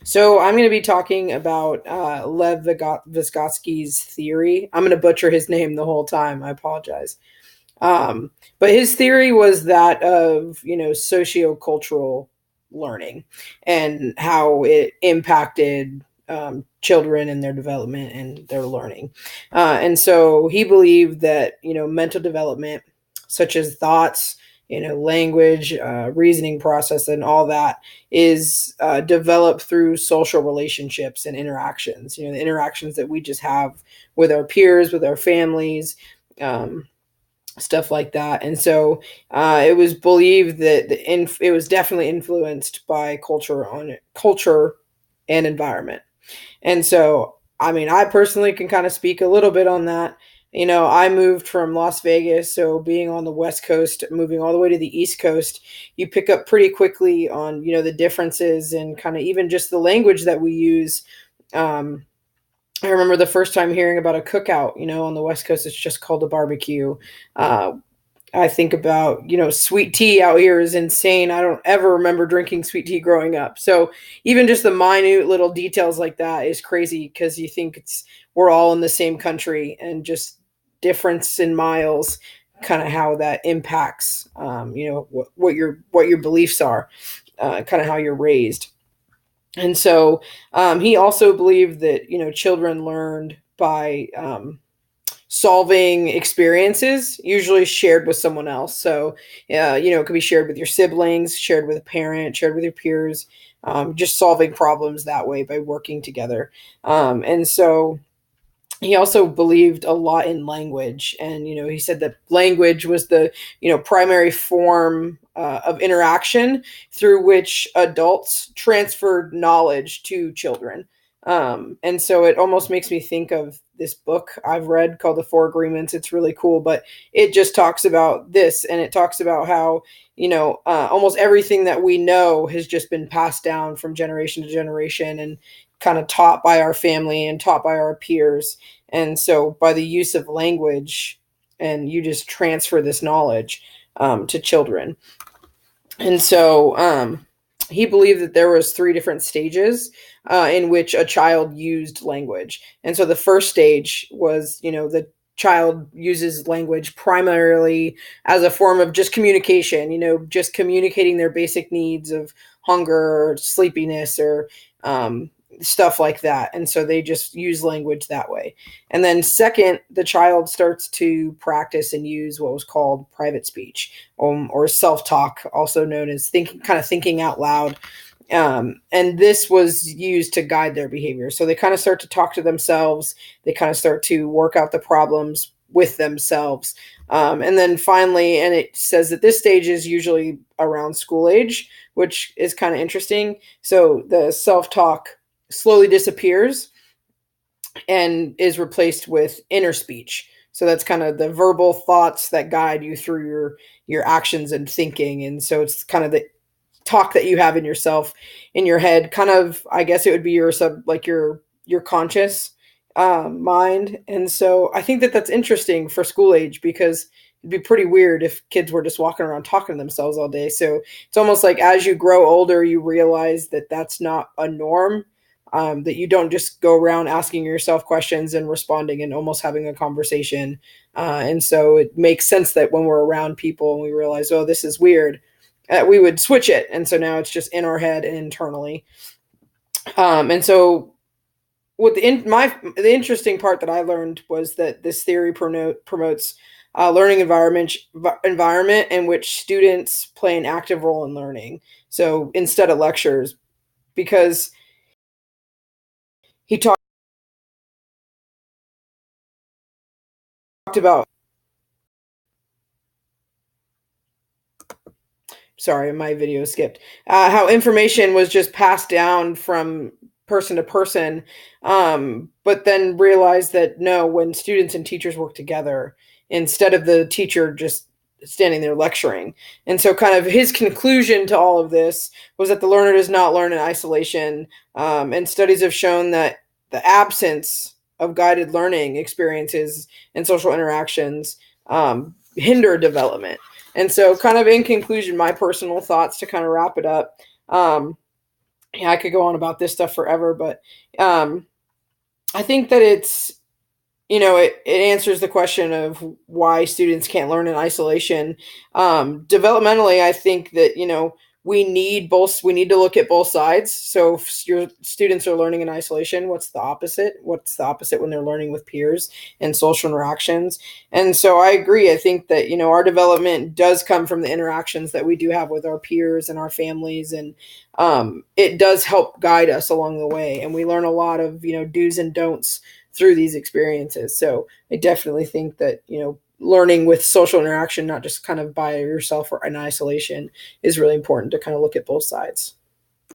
So I'm going to be talking about Lev Vygotsky's theory. I'm going to butcher his name the whole time. I apologize. But his theory was that of, sociocultural learning and how it impacted children and their development and their learning. And so he believed that, mental development, such as thoughts, language, reasoning process, and all that is developed through social relationships and interactions, the interactions that we just have with our peers, with our families. Stuff like that. And so it was believed that it was definitely influenced by culture and environment. And so, I mean, I personally can kind of speak a little bit on that. I moved from Las Vegas, so being on the West Coast, moving all the way to the East Coast, you pick up pretty quickly on, the differences and kind of even just the language that we use. I remember the first time hearing about a cookout, on the West Coast, it's just called a barbecue. Uh, I think about, sweet tea out here is insane. I don't ever remember drinking sweet tea growing up. So even just the minute little details like that is crazy because you think we're all in the same country and just difference in miles, kind of how that impacts, what your beliefs are, kind of how you're raised. And so he also believed that, children learned by solving experiences, usually shared with someone else. So, it could be shared with your siblings, shared with a parent, shared with your peers, just solving problems that way by working together. And so he also believed a lot in language, and he said that language was the primary form of interaction through which adults transferred knowledge to children. And so it almost makes me think of this book I've read called The Four Agreements. It's really cool, but it just talks about this, and it talks about how almost everything that we know has just been passed down from generation to generation and kind of taught by our family and taught by our peers. And so by the use of language, and you just transfer this knowledge to children. And so he believed that there was three different stages in which a child used language. And so the first stage was, the child uses language primarily as a form of just communication, just communicating their basic needs of hunger or sleepiness or stuff like that. And so they just use language that way. And then second, the child starts to practice and use what was called private speech, or self-talk, also known as thinking out loud. And this was used to guide their behavior. So they kind of start to talk to themselves. They kind of start to work out the problems with themselves. And then finally, and it says that this stage is usually around school age, which is kind of interesting. So the self-talk slowly disappears and is replaced with inner speech. So that's kind of the verbal thoughts that guide you through your actions and thinking. And so it's kind of the talk that you have in yourself, in your head. Kind of, I guess it would be your conscious mind. And so I think that that's interesting for school age, because it'd be pretty weird if kids were just walking around talking to themselves all day. So it's almost like as you grow older, you realize that that's not a norm. That you don't just go around asking yourself questions and responding and almost having a conversation. And so it makes sense that when we're around people and we realize, oh, this is weird, we would switch it. And so now it's just in our head and internally. And so what the interesting part that I learned was that this theory promotes learning environment in which students play an active role in learning. So instead of lectures, because he talked about, sorry, my video skipped, how information was just passed down from person to person, but then realized that no, when students and teachers work together, instead of the teacher just standing there lecturing. And so kind of his conclusion to all of this was that the learner does not learn in isolation, and studies have shown that the absence of guided learning experiences and social interactions hinder development. And so kind of in conclusion, my personal thoughts to kind of wrap it up, yeah, I could go on about this stuff forever, but um, I think that it answers the question of why students can't learn in isolation. Developmentally, I think that, we need to look at both sides. So if your students are learning in isolation, what's the opposite? What's the opposite when they're learning with peers and social interactions? And so I agree. I think that, our development does come from the interactions that we do have with our peers and our families. And it does help guide us along the way. And we learn a lot of, do's and don'ts through these experiences. So I definitely think that, learning with social interaction, not just kind of by yourself or in isolation, is really important to kind of look at both sides.